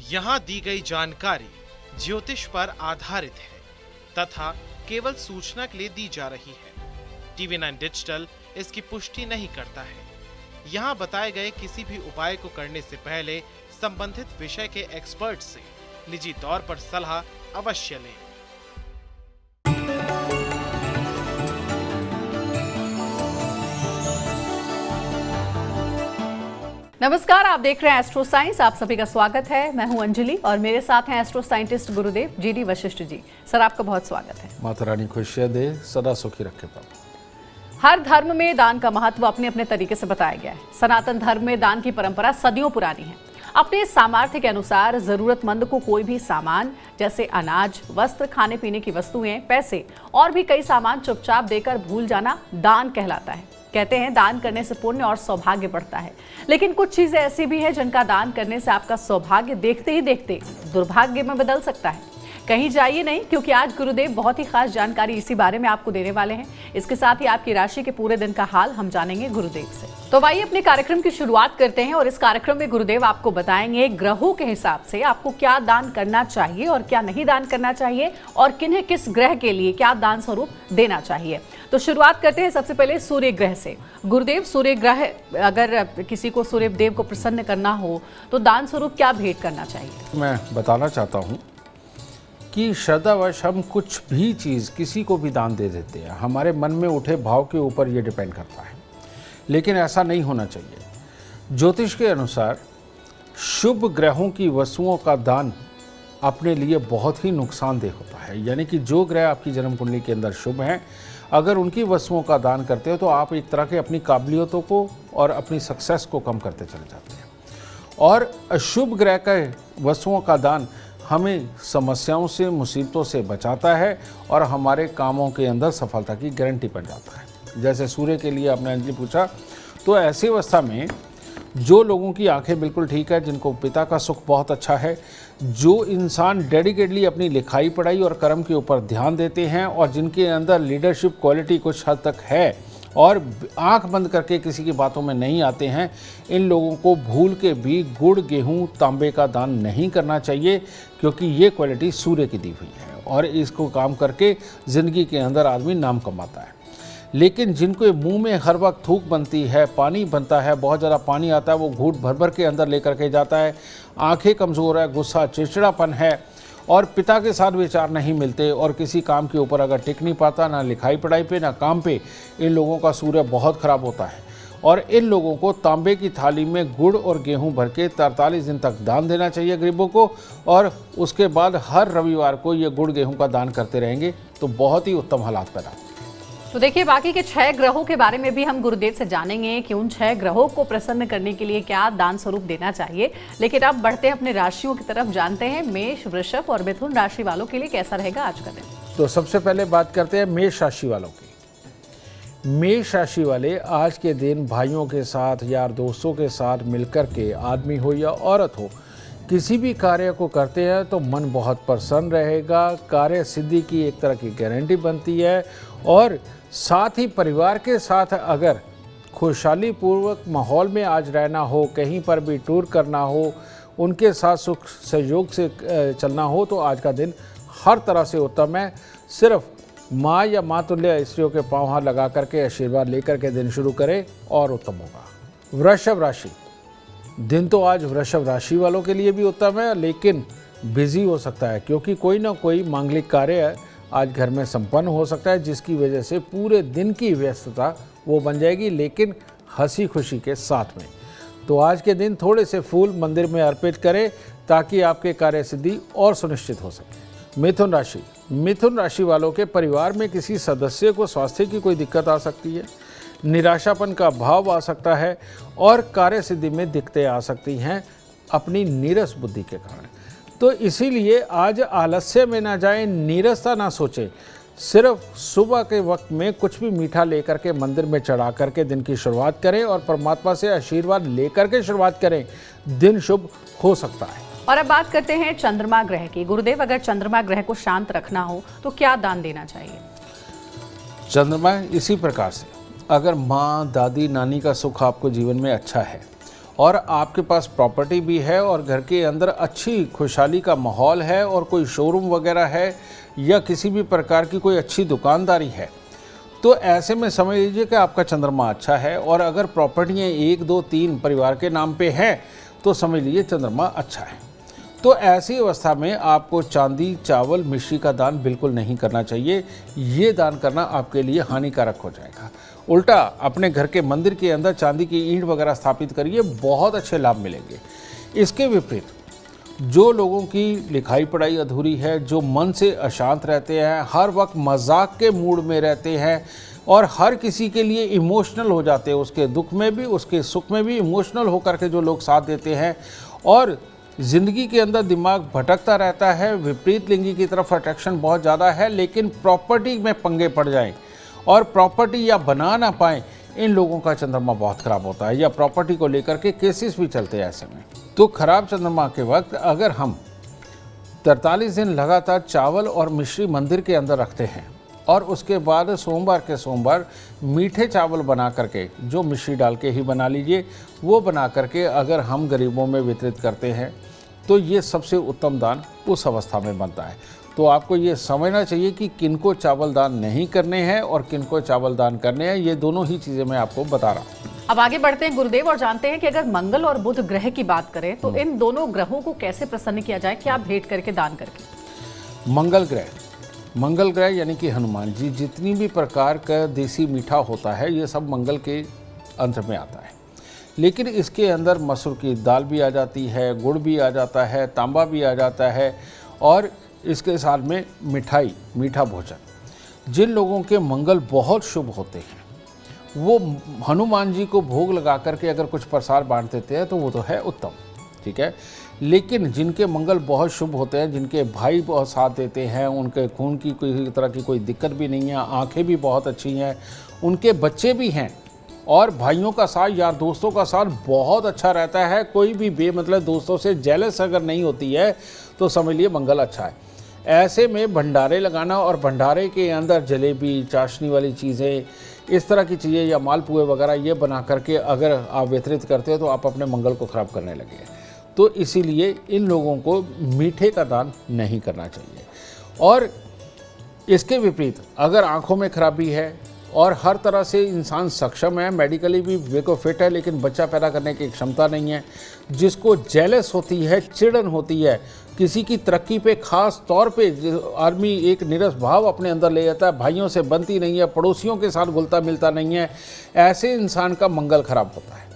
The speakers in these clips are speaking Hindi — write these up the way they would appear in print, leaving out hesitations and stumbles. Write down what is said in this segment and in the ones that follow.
यहाँ दी गई जानकारी ज्योतिष पर आधारित है तथा केवल सूचना के लिए दी जा रही है। TV9 डिजिटल इसकी पुष्टि नहीं करता है। यहाँ बताए गए किसी भी उपाय को करने से पहले संबंधित विषय के एक्सपर्ट से निजी तौर पर सलाह अवश्य लें। नमस्कार, आप देख रहे हैं एस्ट्रो साइंस। आप सभी का स्वागत है। मैं हूं अंजलि और मेरे साथ हैं एस्ट्रो साइंटिस्ट गुरुदेव GD वशिष्ठ जी। सर, आपका बहुत स्वागत है। माता रानी खुशियां दे, सदा सुखी रखे पापा। हर धर्म में दान का महत्व अपने अपने तरीके से बताया गया है। सनातन धर्म में दान की परंपरा सदियों पुरानी है। अपने सामर्थ्य के अनुसार जरूरतमंद को कोई भी सामान जैसे अनाज, वस्त्र, खाने पीने की वस्तुएं, पैसे और भी कई सामान चुपचाप देकर भूल जाना दान कहलाता है। कहते हैं दान करने से पुण्य और सौभाग्य बढ़ता है, लेकिन कुछ चीजें ऐसी भी हैं जिनका दान करने से आपका सौभाग्य देखते ही देखते दुर्भाग्य में बदल सकता है। कहीं जाइए नहीं, क्योंकि आज गुरुदेव बहुत ही खास जानकारी इसी बारे में आपको देने वाले हैं। इसके साथ ही आपकी राशि के पूरे दिन का हाल हम जानेंगे गुरुदेव से। तो आइए अपने कार्यक्रम की शुरुआत करते हैं और इस कार्यक्रम में गुरुदेव आपको बताएंगे ग्रहों के हिसाब से आपको क्या दान करना चाहिए और क्या नहीं दान करना चाहिए, और किन्हें किस ग्रह के लिए क्या दान स्वरूप देना चाहिए। तो शुरुआत करते हैं सबसे पहले सूर्य ग्रह से। गुरुदेव, सूर्य ग्रह, अगर किसी को सूर्य देव को प्रसन्न करना हो तो दान स्वरूप क्या भेंट करना चाहिए? मैं बताना चाहता हूँ कि श्रद्धावश हम कुछ भी चीज़ किसी को भी दान दे देते हैं। हमारे मन में उठे भाव के ऊपर ये डिपेंड करता है, लेकिन ऐसा नहीं होना चाहिए। ज्योतिष के अनुसार शुभ ग्रहों की वस्तुओं का दान अपने लिए बहुत ही नुकसानदेह होता है। यानी कि जो ग्रह आपकी जन्म कुंडली के अंदर शुभ हैं, अगर उनकी वस्तुओं का दान करते हो तो आप एक तरह के अपनी काबिलियतों को और अपनी सक्सेस को कम करते चले जाते हैं। और अशुभ ग्रह के वस्तुओं का दान हमें समस्याओं से, मुसीबतों से बचाता है और हमारे कामों के अंदर सफलता की गारंटी बन जाता है। जैसे सूर्य के लिए आपने अंजलि पूछा, तो ऐसी अवस्था में जो लोगों की आंखें बिल्कुल ठीक है, जिनको पिता का सुख बहुत अच्छा है, जो इंसान डेडिकेटली अपनी लिखाई पढ़ाई और कर्म के ऊपर ध्यान देते हैं और जिनके अंदर लीडरशिप क्वालिटी कुछ हद तक है और आंख बंद करके किसी की बातों में नहीं आते हैं, इन लोगों को भूल के भी गुड़, गेहूं, तांबे का दान नहीं करना चाहिए, क्योंकि ये क्वालिटी सूर्य की दी हुई है और इसको काम करके ज़िंदगी के अंदर आदमी नाम कमाता है। लेकिन जिनको मुंह में हर वक्त थूक बनती है, पानी बनता है, बहुत ज़्यादा पानी आता है, वो घूंट भर भर के अंदर लेकर के जाता है, आंखें कमज़ोर है, गुस्सा, चिड़चिड़ापन है और पिता के साथ विचार नहीं मिलते और किसी काम के ऊपर अगर टिक नहीं पाता, ना लिखाई पढ़ाई पे ना काम पे, इन लोगों का सूर्य बहुत ख़राब होता है। और इन लोगों को तांबे की थाली में गुड़ और गेहूं भर के 43 दिन तक दान देना चाहिए गरीबों को, और उसके बाद हर रविवार को ये गुड़ गेहूं का दान करते रहेंगे तो बहुत ही उत्तम हालात पैदा होंगे। तो देखिए, बाकी के 6 ग्रहों के बारे में भी हम गुरुदेव से जानेंगे कि उन 6 ग्रहों को प्रसन्न करने के लिए क्या दान स्वरूप देना चाहिए। लेकिन अब बढ़ते हैं अपने राशियों की तरफ, जानते हैं मेष, वृषभ और मिथुन राशि वालों के लिए कैसा रहेगा आज का दिन। तो सबसे पहले बात करते हैं मेष राशि वालों की। मेष राशि वाले आज के दिन भाइयों के साथ, यार दोस्तों के साथ मिलकर के, आदमी हो या औरत हो, किसी भी कार्य को करते हैं तो मन बहुत प्रसन्न रहेगा। कार्य सिद्धि की एक तरह की गारंटी बनती है और साथ ही परिवार के साथ अगर खुशहाली पूर्वक माहौल में आज रहना हो, कहीं पर भी टूर करना हो, उनके साथ सुख सहयोग से चलना हो, तो आज का दिन हर तरह से उत्तम है। सिर्फ माँ या मातुल्य स्त्रियों के पाँव हाथ लगा करके आशीर्वाद लेकर के दिन शुरू करें और उत्तम होगा। वृषभ राशि, दिन तो आज वृषभ राशि वालों के लिए भी उत्तम है, लेकिन बिजी हो सकता है, क्योंकि कोई ना कोई मांगलिक कार्य आज घर में संपन्न हो सकता है, जिसकी वजह से पूरे दिन की व्यस्तता वो बन जाएगी, लेकिन हंसी खुशी के साथ में। तो आज के दिन थोड़े से फूल मंदिर में अर्पित करें ताकि आपके कार्य सिद्धि और सुनिश्चित हो सके। मिथुन राशि, मिथुन राशि वालों के परिवार में किसी सदस्य को स्वास्थ्य की कोई दिक्कत आ सकती है, निराशापन का भाव आ सकता है और कार्य सिद्धि में दिक्कतें आ सकती हैं अपनी नीरस बुद्धि के कारण। तो इसीलिए आज आलस्य में ना जाएं, नीरसता ना सोचें, सिर्फ सुबह के वक्त में कुछ भी मीठा लेकर के मंदिर में चढ़ा करके दिन की शुरुआत करें और परमात्मा से आशीर्वाद लेकर के शुरुआत करें, दिन शुभ हो सकता है। और अब बात करते हैं चंद्रमा ग्रह की। गुरुदेव, अगर चंद्रमा ग्रह को शांत रखना हो तो क्या दान देना चाहिए? चंद्रमा इसी प्रकार से, अगर माँ, दादी, नानी का सुख आपको जीवन में अच्छा है और आपके पास प्रॉपर्टी भी है और घर के अंदर अच्छी खुशहाली का माहौल है और कोई शोरूम वगैरह है या किसी भी प्रकार की कोई अच्छी दुकानदारी है, तो ऐसे में समझ लीजिए कि आपका चंद्रमा अच्छा है। और अगर प्रॉपर्टियाँ 1, 2, 3 परिवार के नाम पे हैं तो समझ लीजिए चंद्रमा अच्छा है। तो ऐसी अवस्था में आपको चांदी, चावल, मिश्री का दान बिल्कुल नहीं करना चाहिए। ये दान करना आपके लिए हानिकारक हो जाएगा। उल्टा अपने घर के मंदिर के अंदर चांदी की ईंट वगैरह स्थापित करिए, बहुत अच्छे लाभ मिलेंगे। इसके विपरीत जो लोगों की लिखाई पढ़ाई अधूरी है, जो मन से अशांत रहते हैं, हर वक्त मजाक के मूड में रहते हैं और हर किसी के लिए इमोशनल हो जाते हैं, उसके दुख में भी उसके सुख में भी इमोशनल होकर के जो लोग साथ देते हैं और ज़िंदगी के अंदर दिमाग भटकता रहता है, विपरीत लिंगी की तरफ अट्रैक्शन बहुत ज़्यादा है, लेकिन प्रॉपर्टी में पंगे पड़ जाएं और प्रॉपर्टी या बना ना पाएँ, इन लोगों का चंद्रमा बहुत ख़राब होता है। या प्रॉपर्टी को लेकर के केसेस भी चलते हैं ऐसे में। तो खराब चंद्रमा के वक्त अगर हम 43 दिन लगातार चावल और मिश्री मंदिर के अंदर रखते हैं और उसके बाद सोमवार के सोमवार मीठे चावल बना करके, जो मिश्री डाल के ही बना लीजिए, वो बना करके अगर हम गरीबों में वितरित करते हैं तो ये सबसे उत्तम दान उस अवस्था में बनता है। तो आपको ये समझना चाहिए कि किनको चावल दान नहीं करने हैं और किनको चावल दान करने हैं। ये दोनों ही चीज़ें मैं आपको बता रहा हूँ। अब आगे बढ़ते हैं गुरुदेव और जानते हैं कि अगर मंगल और बुध ग्रह की बात करें तो इन दोनों ग्रहों को कैसे प्रसन्न किया जाए, क्या भेंट करके, दान करके। मंगल ग्रह यानी कि हनुमान जी, जितनी भी प्रकार का देसी मीठा होता है ये सब मंगल के अंत में आता है। लेकिन इसके अंदर मसूर की दाल भी आ जाती है, गुड़ भी आ जाता है, तांबा भी आ जाता है और इसके साथ में मिठाई, मीठा भोजन। जिन लोगों के मंगल बहुत शुभ होते हैं वो हनुमान जी को भोग लगा करके अगर कुछ प्रसाद बांट देते हैं तो वो तो है उत्तम, ठीक है। लेकिन जिनके मंगल बहुत शुभ होते हैं, जिनके भाई बहुत साथ देते हैं, उनके खून की कोई तरह की कोई दिक्कत भी नहीं है, आंखें भी बहुत अच्छी हैं, उनके बच्चे भी हैं और भाइयों का साथ, यार दोस्तों का साथ बहुत अच्छा रहता है, कोई भी बेमतलब दोस्तों से जेलस अगर नहीं होती है तो समझ लिए मंगल अच्छा है। ऐसे में भंडारे लगाना और भंडारे के अंदर जलेबी, चाशनी वाली चीज़ें, इस तरह की चीज़ें या मालपुए वगैरह ये बना करके अगर आप वितरित करते हो तो आप अपने मंगल को ख़राब करने लगे। तो इसीलिए इन लोगों को मीठे का दान नहीं करना चाहिए। और इसके विपरीत अगर आँखों में खराबी है और हर तरह से इंसान सक्षम है, मेडिकली भी बिल्कुल फिट है, लेकिन बच्चा पैदा करने की क्षमता नहीं है, जिसको जेलस होती है, चिड़न होती है, किसी की तरक्की पे खास तौर पे आदमी एक निरस भाव अपने अंदर ले जाता है, भाइयों से बनती नहीं है, पड़ोसियों के साथ घुलता मिलता नहीं है, ऐसे इंसान का मंगल खराब होता है।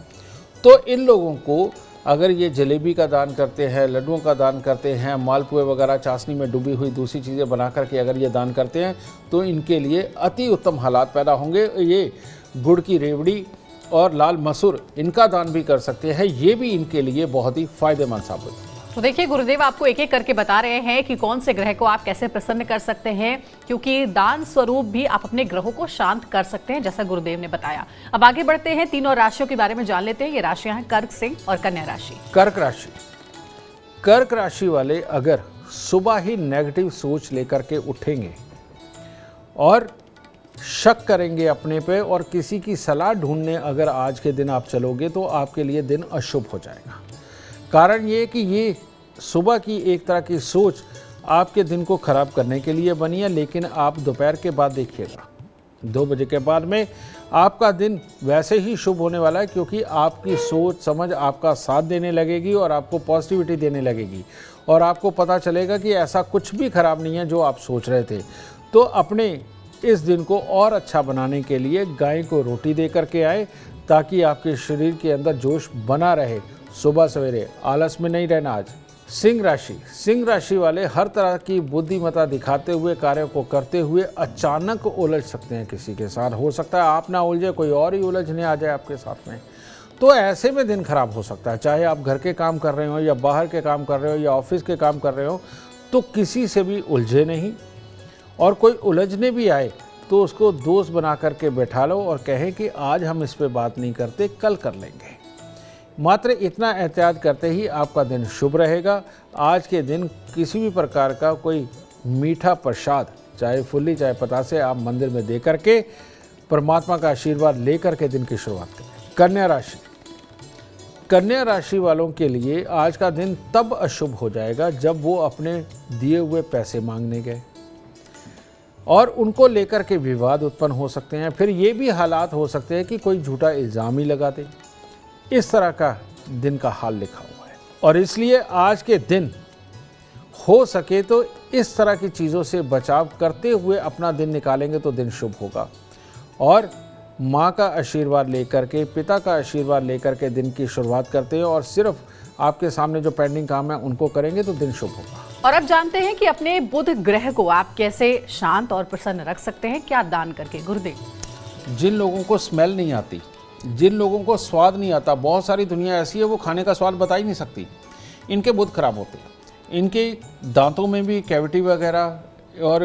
तो इन लोगों को अगर ये जलेबी का दान करते हैं, लड्डुओं का दान करते हैं, मालपुए वगैरह चाशनी में डूबी हुई दूसरी चीज़ें बना करके अगर ये दान करते हैं तो इनके लिए अति उत्तम हालात पैदा होंगे। ये गुड़ की रेवड़ी और लाल मसूर इनका दान भी कर सकते हैं, ये भी इनके लिए बहुत ही फायदेमंद साबित होगा। तो देखिए गुरुदेव आपको एक एक करके बता रहे हैं कि कौन से ग्रह को आप कैसे प्रसन्न कर सकते हैं, क्योंकि दान स्वरूप भी आप अपने ग्रहों को शांत कर सकते हैं, जैसा गुरुदेव ने बताया। अब आगे बढ़ते हैं, तीनों राशियों के बारे में जान लेते हैं। ये राशियां हैं कर्क, सिंह और कन्या राशि। कर्क राशि वाले अगर सुबह ही नेगेटिव सोच लेकर के उठेंगे और शक करेंगे अपने पे और किसी की सलाह ढूंढने अगर आज के दिन आप चलोगे तो आपके लिए दिन अशुभ हो जाएगा। कारण ये कि ये सुबह की एक तरह की सोच आपके दिन को ख़राब करने के लिए बनी है, लेकिन आप दोपहर के बाद देखिएगा, 2 बजे के बाद में आपका दिन वैसे ही शुभ होने वाला है, क्योंकि आपकी सोच समझ आपका साथ देने लगेगी और आपको पॉजिटिविटी देने लगेगी और आपको पता चलेगा कि ऐसा कुछ भी ख़राब नहीं है जो आप सोच रहे थे। तो अपने इस दिन को और अच्छा बनाने के लिए गाय को रोटी दे करके आए, ताकि आपके शरीर के अंदर जोश बना रहे, सुबह सवेरे आलस में नहीं रहना। आज सिंह राशि वाले हर तरह की बुद्धिमत्ता दिखाते हुए कार्यों को करते हुए अचानक उलझ सकते हैं किसी के साथ। हो सकता है आप ना उलझे, कोई और ही उलझने आ जाए आपके साथ में। तो ऐसे में दिन खराब हो सकता है, चाहे आप घर के काम कर रहे हो या बाहर के काम कर रहे हो या ऑफिस के काम कर रहे हो, तो किसी से भी उलझे नहीं। और कोई उलझने भी आए तो उसको दोस्त बना करके बैठा लो और कहें कि आज हम इस पे बात नहीं करते, कल कर लेंगे। मात्र इतना एहतियात करते ही आपका दिन शुभ रहेगा। आज के दिन किसी भी प्रकार का कोई मीठा प्रसाद, चाहे फुल्ली चाहे पतासे, आप मंदिर में दे करके परमात्मा का आशीर्वाद ले करके दिन की शुरुआत करें। कन्या राशि, कन्या राशि वालों के लिए आज का दिन तब अशुभ हो जाएगा जब वो अपने दिए हुए पैसे मांगने गए और उनको लेकर के विवाद उत्पन्न हो सकते हैं। फिर ये भी हालात हो सकते हैं कि कोई झूठा इल्ज़ाम ही लगा दे। इस तरह का दिन का हाल लिखा हुआ है और इसलिए आज के दिन हो सके तो इस तरह की चीज़ों से बचाव करते हुए अपना दिन निकालेंगे तो दिन शुभ होगा। और माँ का आशीर्वाद लेकर के, पिता का आशीर्वाद लेकर के दिन की शुरुआत करते हैं और सिर्फ आपके सामने जो पेंडिंग काम है उनको करेंगे तो दिन शुभ होगा। और अब जानते हैं कि अपने बुध ग्रह को आप कैसे शांत और प्रसन्न रख सकते हैं, क्या दान करके। गुरुदेव, जिन लोगों को स्मेल नहीं आती, जिन लोगों को स्वाद नहीं आता, बहुत सारी दुनिया ऐसी है वो खाने का स्वाद बता ही नहीं सकती, इनके बुध खराब होते हैं। इनके दांतों में भी कैविटी वगैरह और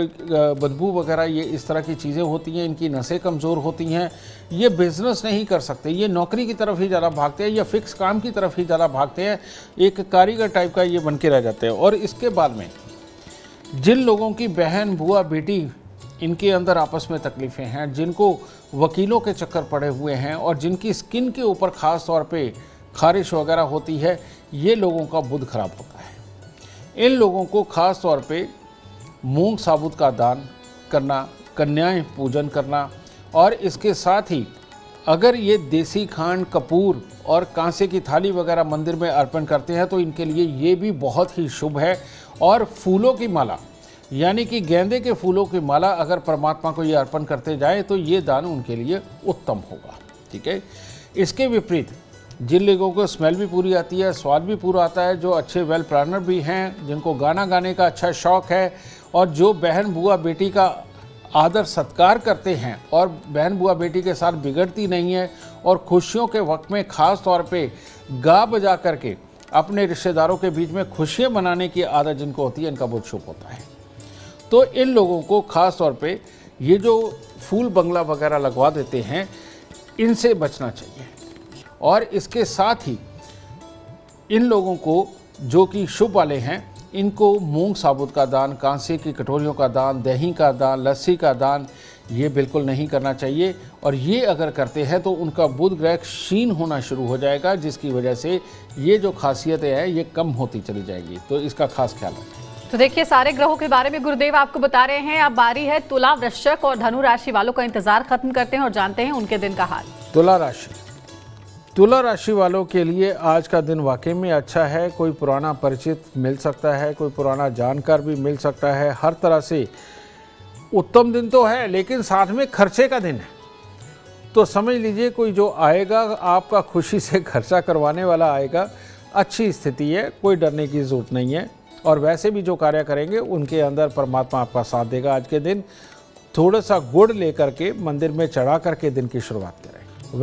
बदबू वगैरह ये इस तरह की चीज़ें होती हैं। इनकी नसें कमज़ोर होती हैं। ये बिज़नेस नहीं कर सकते, ये नौकरी की तरफ ही ज़्यादा भागते हैं या फिक्स काम की तरफ ही ज़्यादा भागते हैं। एक कारीगर टाइप का ये बन के रह जाते हैं। और इसके बाद में जिन लोगों की बहन, बुआ, बेटी, इनके अंदर आपस में तकलीफ़ें हैं, जिनको वकीलों के चक्कर पड़े हुए हैं और जिनकी स्किन के ऊपर ख़ास तौर पे खारिश वगैरह होती है, ये लोगों का बुध खराब होता है। इन लोगों को ख़ास तौर पे मूंग साबुत का दान करना, कन्याएं पूजन करना और इसके साथ ही अगर ये देसी खांड, कपूर और कांसे की थाली वगैरह मंदिर में अर्पण करते हैं तो इनके लिए ये भी बहुत ही शुभ है। और फूलों की माला, यानी कि गेंदे के फूलों की माला अगर परमात्मा को ये अर्पण करते जाएं तो ये दान उनके लिए उत्तम होगा। ठीक है। इसके विपरीत जिन लोगों को स्मेल भी पूरी आती है, स्वाद भी पूरा आता है, जो अच्छे वेल प्लानर भी हैं, जिनको गाना गाने का अच्छा शौक़ है और जो बहन, बुआ, बेटी का आदर सत्कार करते हैं और बहन, बुआ, बेटी के साथ बिगड़ती नहीं है और खुशियों के वक्त में ख़ास तौर पे गा बजा करके अपने रिश्तेदारों के बीच में खुशियाँ मनाने की आदत जिनको होती है, इनका बहुत शुभ होता है। तो इन लोगों को ख़ास तौर पे ये जो फूल बंगला वगैरह लगवा देते हैं, इनसे बचना चाहिए। और इसके साथ ही इन लोगों को जो कि शुभ वाले हैं, इनको मूंग साबुत का दान, कांसे की कटोरियों का दान, दही का दान, लस्सी का दान ये बिल्कुल नहीं करना चाहिए। और ये अगर करते हैं तो उनका बुध ग्रह क्षीण होना शुरू हो जाएगा, जिसकी वजह से ये जो खासियतें हैं ये कम होती चली जाएगी। तो इसका खास ख्याल रखें। तो देखिए, सारे ग्रहों के बारे में गुरुदेव आपको बता रहे हैं। अब बारी है तुला, वृश्चिक और धनु राशि वालों का इंतजार खत्म करते हैं और जानते हैं उनके दिन का हाल। तुला राशि वालों के लिए आज का दिन वाकई में अच्छा है। कोई पुराना परिचित मिल सकता है, कोई पुराना जानकार भी मिल सकता है। हर तरह से उत्तम दिन तो है, लेकिन साथ में खर्चे का दिन है। तो समझ लीजिए कोई जो आएगा आपका खुशी से खर्चा करवाने वाला आएगा। अच्छी स्थिति है, कोई डरने की ज़रूरत नहीं है। और वैसे भी जो कार्य करेंगे उनके अंदर परमात्मा आपका साथ देगा। आज के दिन थोड़ा सा गुड़ लेकर के मंदिर में चढ़ा करके दिन की शुरुआत करें।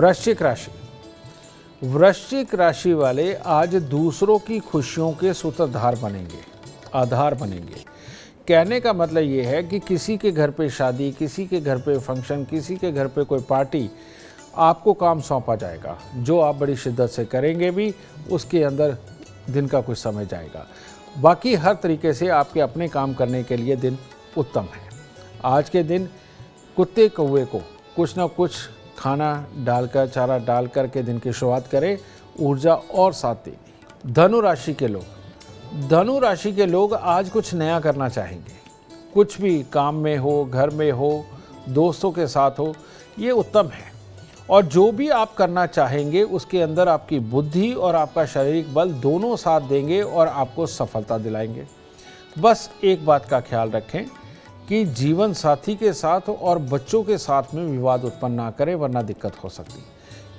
वृश्चिक राशि वाले आज दूसरों की खुशियों के सूत्रधार बनेंगे, आधार बनेंगे। कहने का मतलब ये है कि किसी के घर पे शादी, किसी के घर पे फंक्शन, किसी के घर पे कोई पार्टी, आपको काम सौंपा जाएगा जो आप बड़ी शिद्दत से करेंगे भी। उसके अंदर दिन का कुछ समय जाएगा। बाकी हर तरीके से आपके अपने काम करने के लिए दिन उत्तम है। आज के दिन कुत्ते कौवे को कुछ ना कुछ खाना डालकर, चारा डाल कर के दिन की शुरुआत करें, ऊर्जा और साथ देगी। धनु राशि के लोग आज कुछ नया करना चाहेंगे। कुछ भी काम में हो, घर में हो, दोस्तों के साथ हो, ये उत्तम है। और जो भी आप करना चाहेंगे उसके अंदर आपकी बुद्धि और आपका शारीरिक बल दोनों साथ देंगे और आपको सफलता दिलाएंगे। बस एक बात का ख्याल रखें कि जीवन साथी के साथ और बच्चों के साथ में विवाद उत्पन्न ना करें, वरना दिक्कत हो सकती है।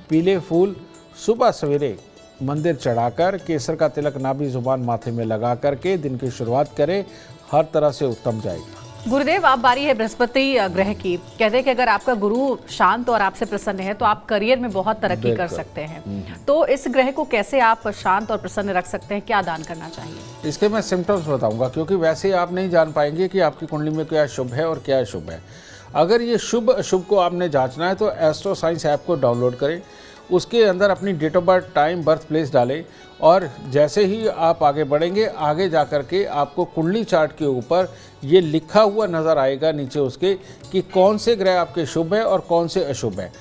पीले फूल सुबह सवेरे मंदिर चढ़ाकर, केसर का तिलक नाभि जुबान माथे में लगा करके दिन की शुरुआत करें, हर तरह से उत्तम जाएगा। गुरुदेव, आप बारी है बृहस्पति ग्रह की। कहते हैं कि अगर आपका गुरु शांत और आपसे प्रसन्न है तो आप करियर में बहुत तरक्की कर सकते हैं। तो इस ग्रह को कैसे आप शांत और प्रसन्न रख सकते हैं, क्या दान करना चाहिए? इसके मैं सिम्टम्स बताऊंगा, क्योंकि वैसे आप नहीं जान पाएंगे कि आपकी कुंडली में क्या शुभ है और क्या अशुभ है। अगर ये शुभ अशुभ को आपने जांचना है तो एस्ट्रो साइंस ऐप को डाउनलोड करें, उसके अंदर अपनी date of birth, time, birth place डालें और जैसे ही आप आगे बढ़ेंगे, आगे जा कर के आपको कुंडली चार्ट के ऊपर ये लिखा हुआ नज़र आएगा नीचे उसके कि कौन से ग्रह आपके शुभ है और कौन से अशुभ है।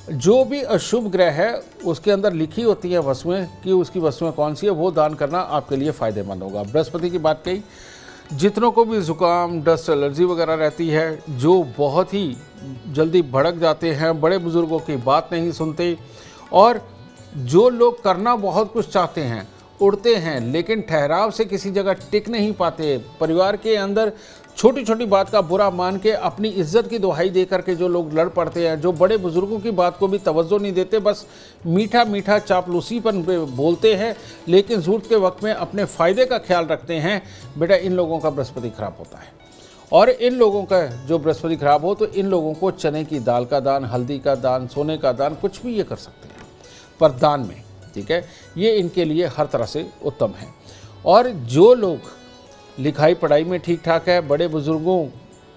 जो भी अशुभ ग्रह है उसके अंदर लिखी होती है वस्तुएं कि उसकी वस्तुएं कौन सी है, वो दान करना आपके लिए फ़ायदेमंद होगा। बृहस्पति की बात कही, जितनों को भी ज़ुकाम, डस्ट एलर्जी वगैरह रहती है, जो बहुत ही जल्दी भड़क जाते हैं, बड़े बुज़ुर्गों की बात नहीं सुनते, और जो लोग करना बहुत कुछ चाहते हैं, उड़ते हैं, लेकिन ठहराव से किसी जगह टिक नहीं पाते, परिवार के अंदर छोटी छोटी बात का बुरा मान के अपनी इज्जत की दुहाई दे करके जो लोग लड़ पड़ते हैं, जो बड़े बुजुर्गों की बात को भी तवज्जो नहीं देते, बस मीठा मीठा चापलूसीपन बोलते हैं, लेकिन ज़रूरत के वक्त में अपने फ़ायदे का ख्याल रखते हैं, बेटा इन लोगों का बृहस्पति खराब होता है। और इन लोगों का जो बृहस्पति खराब हो तो इन लोगों को चने की दाल का दान, हल्दी का दान, सोने का दान, कुछ भी ये कर सकते हैं, पर दान में, ठीक है, ये इनके लिए हर तरह से उत्तम है। और जो लोग लिखाई पढ़ाई में ठीक ठाक है, बड़े बुजुर्गों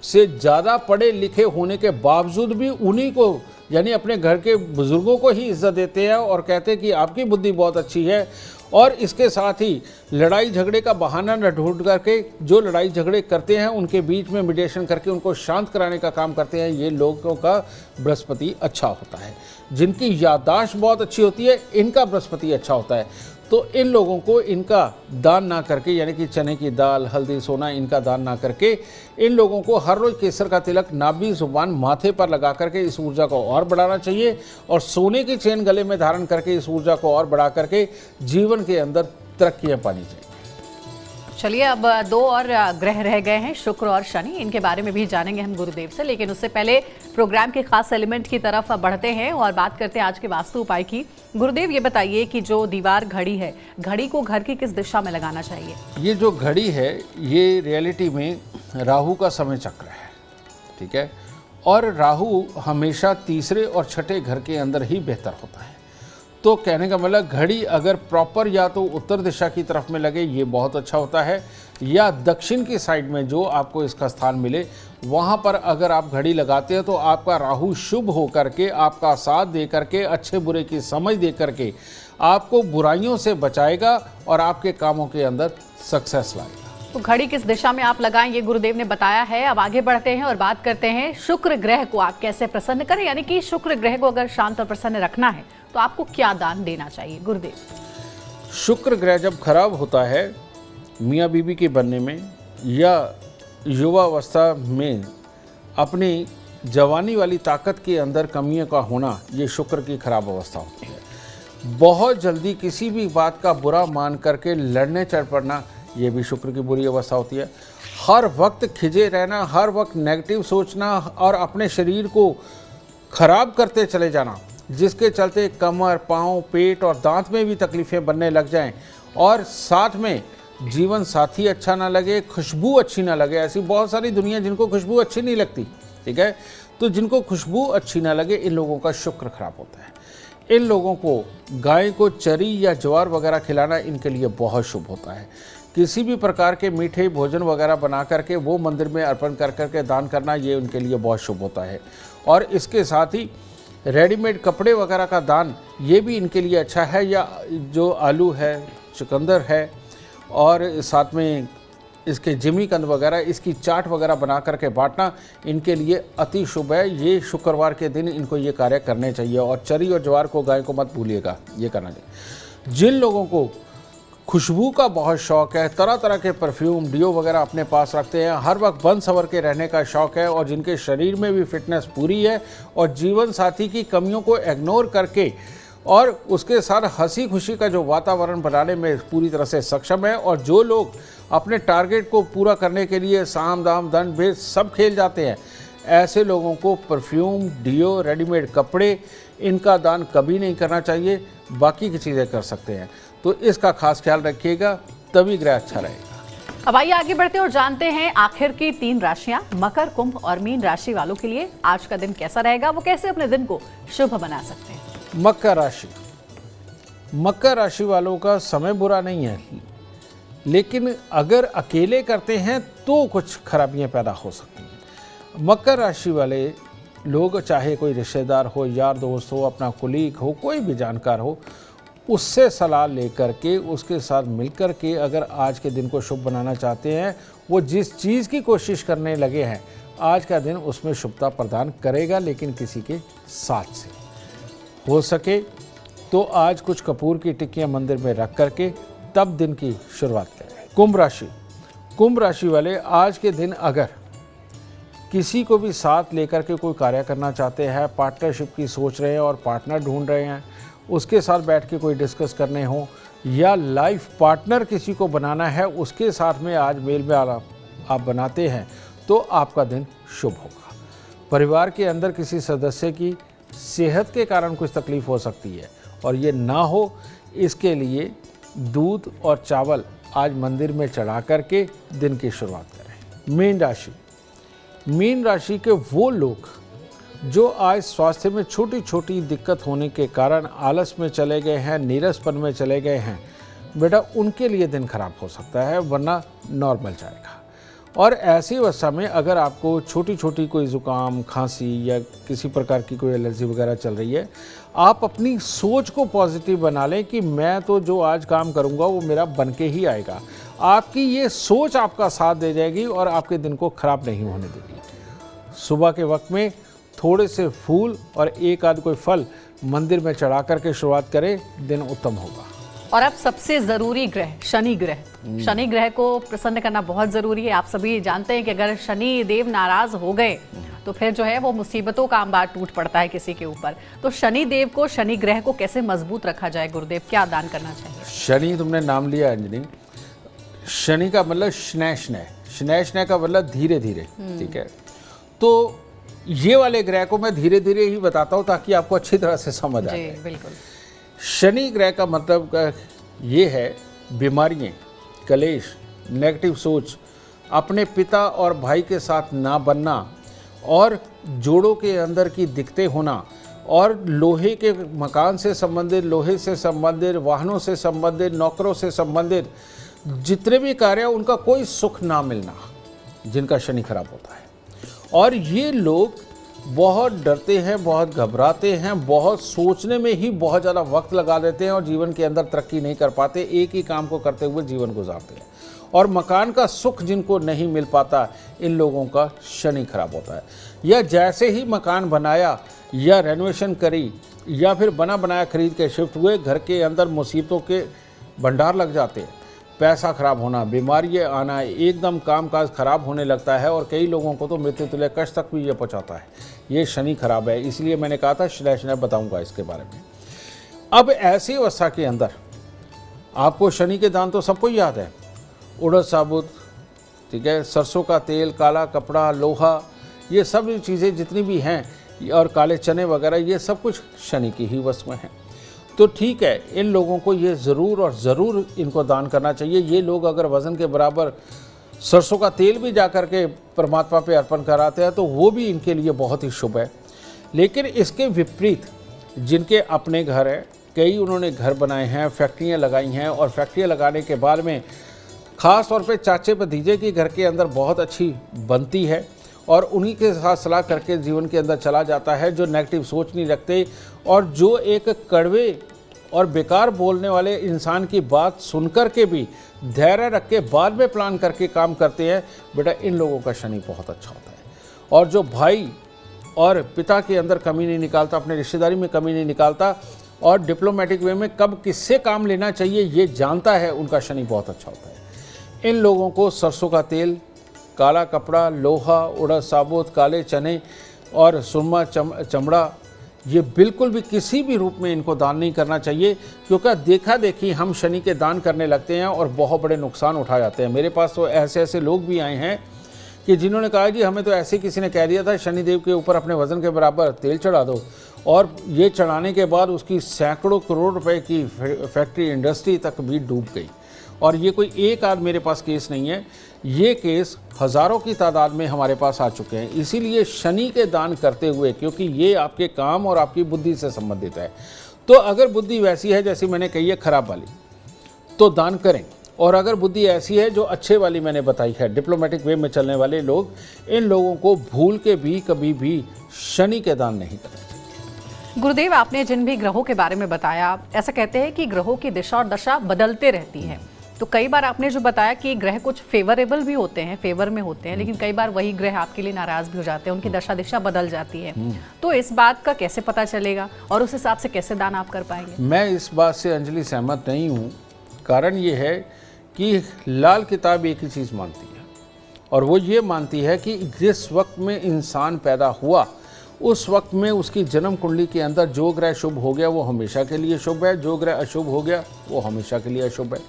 से ज़्यादा पढ़े लिखे होने के बावजूद भी उन्हीं को, यानी अपने घर के बुजुर्गों को ही इज्जत देते हैं और कहते हैं कि आपकी बुद्धि बहुत अच्छी है, और इसके साथ ही लड़ाई झगड़े का बहाना न ढूंढ करके जो लड़ाई झगड़े करते हैं उनके बीच में मीडिएशन करके उनको शांत कराने का काम करते हैं, ये लोगों का बृहस्पति अच्छा होता है। जिनकी याददाश्त बहुत अच्छी होती है, इनका बृहस्पति अच्छा होता है। तो इन लोगों को इनका दान ना करके, यानी कि चने की दाल, हल्दी, सोना, इनका दान ना करके, इन लोगों को हर रोज़ केसर का तिलक नाभि, जुबान, माथे पर लगा करके इस ऊर्जा को और बढ़ाना चाहिए, और सोने की चेन गले में धारण करके इस ऊर्जा को और बढ़ा करके जीवन के अंदर तरक्कियाँ पानी चाहिए। चलिए, अब 2 और ग्रह रह गए हैं, शुक्र और शनि। इनके बारे में भी जानेंगे हम गुरुदेव से, लेकिन उससे पहले प्रोग्राम के खास एलिमेंट की तरफ बढ़ते हैं और बात करते हैं आज के वास्तु उपाय की। गुरुदेव, ये बताइए कि जो दीवार घड़ी है, घड़ी को घर की किस दिशा में लगाना चाहिए? ये जो घड़ी है, ये रियलिटी में राहु का समय चक्र है, ठीक है, और राहु हमेशा तीसरे और छठे घर के अंदर ही बेहतर होता है। तो कहने का मतलब, घड़ी अगर प्रॉपर या तो उत्तर दिशा की तरफ में लगे, ये बहुत अच्छा होता है, या दक्षिण की साइड में जो आपको इसका स्थान मिले, वहाँ पर अगर आप घड़ी लगाते हैं तो आपका राहु शुभ हो करके, आपका साथ दे करके, अच्छे बुरे की समझ दे करके आपको बुराइयों से बचाएगा और आपके कामों के अंदर सक्सेस लाएगा। तो घड़ी किस दिशा में आप लगाएं, ये गुरुदेव ने बताया है। अब आगे बढ़ते हैं और बात करते हैं शुक्र ग्रह को आप कैसे प्रसन्न करें, यानी कि शुक्र ग्रह को अगर शांत और प्रसन्न रखना है तो आपको क्या दान देना चाहिए गुरुदेव? शुक्र ग्रह जब खराब होता है मियाँ बीवी के बनने में, या युवावस्था में अपनी जवानी वाली ताकत के अंदर कमियों का होना, ये शुक्र की खराब अवस्था होती है। बहुत जल्दी किसी भी बात का बुरा मान करके लड़ने चढ़ पड़ना, ये भी शुक्र की बुरी अवस्था होती है। हर वक्त खिजे रहना, हर वक्त नेगेटिव सोचना और अपने शरीर को खराब करते चले जाना, जिसके चलते कमर, पाँव, पेट और दांत में भी तकलीफ़ें बनने लग जाएं, और साथ में जीवन साथी अच्छा ना लगे, खुशबू अच्छी ना लगे। ऐसी बहुत सारी दुनिया जिनको खुशबू अच्छी नहीं लगती, ठीक है, तो जिनको खुशबू अच्छी ना लगे, इन लोगों का शुक्र खराब होता है। इन लोगों को गाय को चरी या ज्वार वगैरह खिलाना इनके लिए बहुत शुभ होता है। किसी भी प्रकार के मीठे भोजन वगैरह बना करके वो मंदिर में अर्पण कर करके दान करना, ये उनके लिए बहुत शुभ होता है। और इसके साथ ही रेडीमेड कपड़े वगैरह का दान, ये भी इनके लिए अच्छा है, या जो आलू है, चुकंदर है, और साथ में इसके जिमीकंद वगैरह, इसकी चाट वगैरह बना करके बांटना इनके लिए अति शुभ है। ये शुक्रवार के दिन इनको ये कार्य करने चाहिए। और चरी और ज्वार को, गाय को मत भूलिएगा, ये करना चाहिए। जिन लोगों को खुशबू का बहुत शौक़ है, तरह तरह के परफ्यूम, डियो वगैरह अपने पास रखते हैं, हर वक्त बन संवर के रहने का शौक़ है, और जिनके शरीर में भी फिटनेस पूरी है, और जीवन साथी की कमियों को इग्नोर करके और उसके साथ हंसी खुशी का जो वातावरण बनाने में पूरी तरह से सक्षम है, और जो लोग अपने टारगेट को पूरा करने के लिए साम दाम दंड भेद सब खेल जाते हैं, ऐसे लोगों को परफ्यूम, डियो, रेडीमेड कपड़े, इनका दान कभी नहीं करना चाहिए। बाकी की चीज़ें कर सकते हैं, तो इसका खास ख्याल रखिएगा, तभी ग्रह अच्छा रहेगा। अब आइए आगे बढ़ते और जानते हैं आखिर की 3 राशियां, मकर, कुंभ और मीन राशि वालों के लिए आज का दिन कैसा रहेगा, वो कैसे अपने दिन को शुभ बना सकते हैं। मकर राशि, मकर राशि वालों का समय बुरा नहीं है, लेकिन अगर अकेले करते हैं तो कुछ खराबियां पैदा हो सकती हैं। मकर राशि वाले लोग, चाहे कोई रिश्तेदार हो, यार दोस्त हो, अपना कुलीग हो, कोई भी जानकार हो, उससे सलाह लेकर के, उसके साथ मिलकर के अगर आज के दिन को शुभ बनाना चाहते हैं, वो जिस चीज़ की कोशिश करने लगे हैं, आज का दिन उसमें शुभता प्रदान करेगा, लेकिन किसी के साथ से। हो सके तो आज कुछ कपूर की टिक्कियाँ मंदिर में रख करके तब दिन की शुरुआत करें। कुंभ राशि वाले आज के दिन अगर किसी को भी साथ लेकर के कोई कार्य करना चाहते हैं, पार्टनरशिप की सोच रहे हैं और पार्टनर ढूंढ रहे हैं, उसके साथ बैठ के कोई डिस्कस करने हो या लाइफ पार्टनर किसी को बनाना है, उसके साथ में आज मेल में आप बनाते हैं तो आपका दिन शुभ होगा। परिवार के अंदर किसी सदस्य की सेहत के कारण कुछ तकलीफ हो सकती है और ये ना हो इसके लिए दूध और चावल आज मंदिर में चढ़ा करके दिन की शुरुआत करें। मीन राशि के वो लोग जो आज स्वास्थ्य में छोटी छोटी दिक्कत होने के कारण आलस में चले गए हैं, नीरसपन में चले गए हैं, बेटा उनके लिए दिन खराब हो सकता है, वरना नॉर्मल जाएगा। और ऐसी अवस्था में अगर आपको छोटी छोटी कोई ज़ुकाम, खांसी या किसी प्रकार की कोई एलर्जी वगैरह चल रही है, आप अपनी सोच को पॉजिटिव बना लें कि मैं तो जो आज काम करूंगा वो मेरा बन के ही आएगा। आपकी ये सोच आपका साथ दे जाएगी और आपके दिन को खराब नहीं होने देगी। सुबह के वक्त में थोड़े से फूल और एक आध कोई फल मंदिर में चढ़ा करके शुरुआत करें, दिन उत्तम होगा। और अब सबसे जरूरी ग्रह शनि ग्रह को प्रसन्न करना बहुत जरूरी है। आप सभी जानते हैं कि अगर शनि देव नाराज हो गए तो फिर जो है वो मुसीबतों का अंबार टूट पड़ता है किसी के ऊपर। तो शनि देव को, शनि ग्रह को कैसे मजबूत रखा जाए गुरुदेव, क्या दान करना चाहिए? शनि तुमने नाम लिया अंजनी, शनि का मतलब शनैः का मतलब धीरे धीरे, ठीक है। तो ये वाले ग्रह को मैं धीरे धीरे ही बताता हूँ ताकि आपको अच्छी तरह से समझ आ जाए। बिल्कुल। शनि ग्रह का मतलब ये है बीमारियाँ, कलेश, नेगेटिव सोच, अपने पिता और भाई के साथ ना बनना और जोड़ों के अंदर की दिक्कतें होना और लोहे के मकान से संबंधित, लोहे से संबंधित, वाहनों से संबंधित, नौकरों से संबंधित जितने भी कार्य हैं उनका कोई सुख ना मिलना, जिनका शनि खराब होता है। और ये लोग बहुत डरते हैं, बहुत घबराते हैं, बहुत सोचने में ही बहुत ज़्यादा वक्त लगा देते हैं और जीवन के अंदर तरक्की नहीं कर पाते, एक ही काम को करते हुए जीवन गुजारते हैं। और मकान का सुख जिनको नहीं मिल पाता, इन लोगों का शनि खराब होता है। या जैसे ही मकान बनाया या रेनोवेशन करी या फिर बना बनाया खरीद के शिफ्ट हुए, घर के अंदर मुसीबतों के भंडार लग जाते हैं, पैसा खराब होना, बीमारियाँ आना, एकदम कामकाज खराब होने लगता है और कई लोगों को तो मृत्यु तुल्य कष्ट तक भी ये पहुँचाता है। ये शनि खराब है, इसलिए मैंने कहा था शनैः बताऊंगा इसके बारे में। अब ऐसी अवस्था के अंदर आपको शनि के दान तो सबको याद है, उड़द साबुत, ठीक है, सरसों का तेल, काला कपड़ा, लोहा, ये सब चीज़ें जितनी भी हैं और काले चने वगैरह, ये सब कुछ शनि की ही वस्तुएं हैं। तो ठीक है, इन लोगों को ये ज़रूर और ज़रूर इनको दान करना चाहिए। ये लोग अगर वज़न के बराबर सरसों का तेल भी जा कर के परमात्मा पे अर्पण कराते हैं तो वो भी इनके लिए बहुत ही शुभ है। लेकिन इसके विपरीत जिनके अपने घर हैं, कई उन्होंने घर बनाए हैं, फैक्ट्रियाँ लगाई हैं और फैक्ट्रियाँ लगाने के बाद में ख़ास तौर पे चाचे भतीजे की घर के अंदर बहुत अच्छी बनती है और उन्हीं के साथ सलाह करके जीवन के अंदर चला जाता है, जो नेगेटिव सोच नहीं रखते और जो एक कड़वे और बेकार बोलने वाले इंसान की बात सुनकर के भी धैर्य रख के बाद में प्लान करके काम करते हैं, बेटा इन लोगों का शनि बहुत अच्छा होता है। और जो भाई और पिता के अंदर कमी नहीं निकालता, अपने रिश्तेदारी में कमी नहीं निकालता और डिप्लोमेटिक वे में कब किससे काम लेना चाहिए ये जानता है, उनका शनि बहुत अच्छा होता है। इन लोगों को सरसों का तेल, काला कपड़ा, लोहा, उड़द साबुत, काले चने और सुरमा चमड़ा, ये बिल्कुल भी किसी भी रूप में इनको दान नहीं करना चाहिए, क्योंकि देखा देखी हम शनि के दान करने लगते हैं और बहुत बड़े नुकसान उठा जाते हैं। मेरे पास तो ऐसे लोग भी आए हैं कि जिन्होंने कहा जी हमें तो ऐसे किसी ने कह दिया था शनिदेव के ऊपर अपने वज़न के बराबर तेल चढ़ा दो, और ये चढ़ाने के बाद उसकी सैकड़ों करोड़ रुपए की फैक्ट्री इंडस्ट्री तक भी डूब गई। और ये कोई एक आध मेरे पास केस नहीं है, ये केस हज़ारों की तादाद में हमारे पास आ चुके हैं। इसीलिए शनि के दान करते हुए, क्योंकि ये आपके काम और आपकी बुद्धि से संबंधित है, तो अगर बुद्धि वैसी है जैसी मैंने कही है खराब वाली, तो दान करें। और अगर बुद्धि ऐसी है जो अच्छे वाली मैंने बताई है, डिप्लोमेटिक वे में चलने वाले लोग, इन लोगों को भूल के भी कभी भी शनि के दान नहीं करें। गुरुदेव, आपने जिन भी ग्रहों के बारे में बताया, ऐसा कहते हैं कि ग्रहों की दिशा और दशा बदलते रहती है, तो कई बार आपने जो बताया कि ग्रह कुछ फेवरेबल भी होते हैं, फेवर में होते हैं, लेकिन कई बार वही ग्रह आपके लिए नाराज भी हो जाते हैं, उनकी दशा दिशा बदल जाती है। तो इस बात का कैसे पता चलेगा और उस हिसाब से कैसे दान आप कर पाएंगे? मैं इस बात से अंजलि सहमत नहीं हूँ। कारण ये है कि लाल किताब एक ही चीज़ मानती है, और वो ये मानती है कि जिस वक्त में इंसान पैदा हुआ उस वक्त में उसकी जन्म कुंडली के अंदर जो ग्रह शुभ हो गया वो हमेशा के लिए शुभ है, जो ग्रह अशुभ हो गया वो हमेशा के लिए अशुभ है।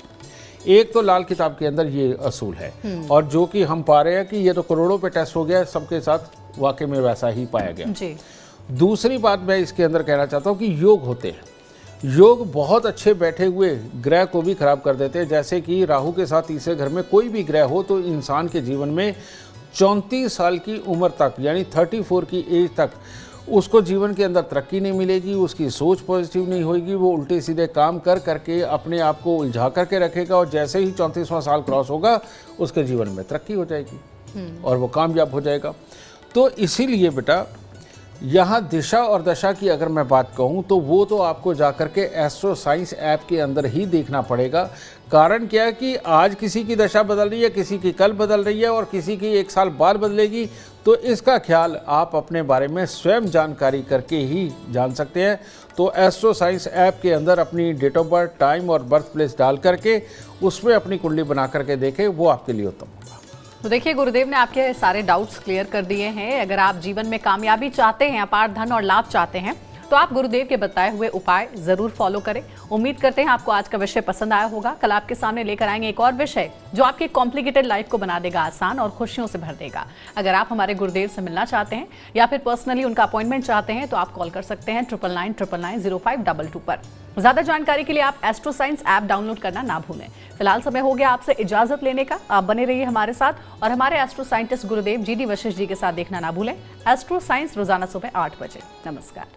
एक तो लाल किताब के अंदर ये असूल है, और जो कि हम पा रहे हैं कि ये तो करोड़ों पे टेस्ट हो गया, सबके साथ वाकई में वैसा ही पाया गया जी। दूसरी बात मैं इसके अंदर कहना चाहता हूँ कि योग होते हैं, योग बहुत अच्छे बैठे हुए ग्रह को भी खराब कर देते हैं। जैसे कि राहु के साथ तीसरे घर में कोई भी ग्रह हो तो इंसान के जीवन में 34 साल की उम्र तक, यानी 34 की एज तक उसको जीवन के अंदर तरक्की नहीं मिलेगी, उसकी सोच पॉजिटिव नहीं होगी, वो उल्टे सीधे काम कर करके अपने आप को उलझा करके रखेगा, और जैसे ही 34वां साल क्रॉस होगा उसके जीवन में तरक्की हो जाएगी और वो कामयाब हो जाएगा। तो इसीलिए बेटा यहाँ दिशा और दशा की अगर मैं बात कहूँ तो वो तो आपको जाकर के एस्ट्रो साइंस ऐप के अंदर ही देखना पड़ेगा। कारण क्या है कि आज किसी की दशा बदल रही है, किसी की कल बदल रही है और किसी की 1 साल बाद बदलेगी। तो इसका ख्याल आप अपने बारे में स्वयं जानकारी करके ही जान सकते हैं। तो एस्ट्रो साइंस ऐप के अंदर अपनी डेट ऑफ बर्थ, टाइम और बर्थ प्लेस डाल करके उसमें अपनी कुंडली बना करके देखें, वो आपके लिए उत्तम होगा। तो देखिए, गुरुदेव ने आपके सारे डाउट्स क्लियर कर दिए हैं। अगर आप जीवन में कामयाबी चाहते हैं, अपार धन और लाभ चाहते हैं, तो आप गुरुदेव के बताए हुए उपाय जरूर फॉलो करें। उम्मीद करते हैं आपको आज का विषय पसंद आया होगा। कल आपके सामने लेकर आएंगे एक और विषय जो आपकी कॉम्प्लिकेटेड लाइफ को बना देगा आसान और खुशियों से भर देगा। अगर आप हमारे गुरुदेव से मिलना चाहते हैं या फिर पर्सनली उनका अपॉइंटमेंट चाहते हैं तो आप कॉल कर सकते हैं 9999990522 पर। ज्यादा जानकारी के लिए आप एस्ट्रो साइंस ऐप डाउनलोड करना ना भूलें। फिलहाल समय हो गया आपसे इजाजत लेने का। आप बने रहिए हमारे साथ और हमारे एस्ट्रो साइंटिस्ट गुरुदेव GD वशिष्ठ जी के साथ देखना ना भूलें एस्ट्रो साइंस रोजाना सुबह 8 बजे। नमस्कार।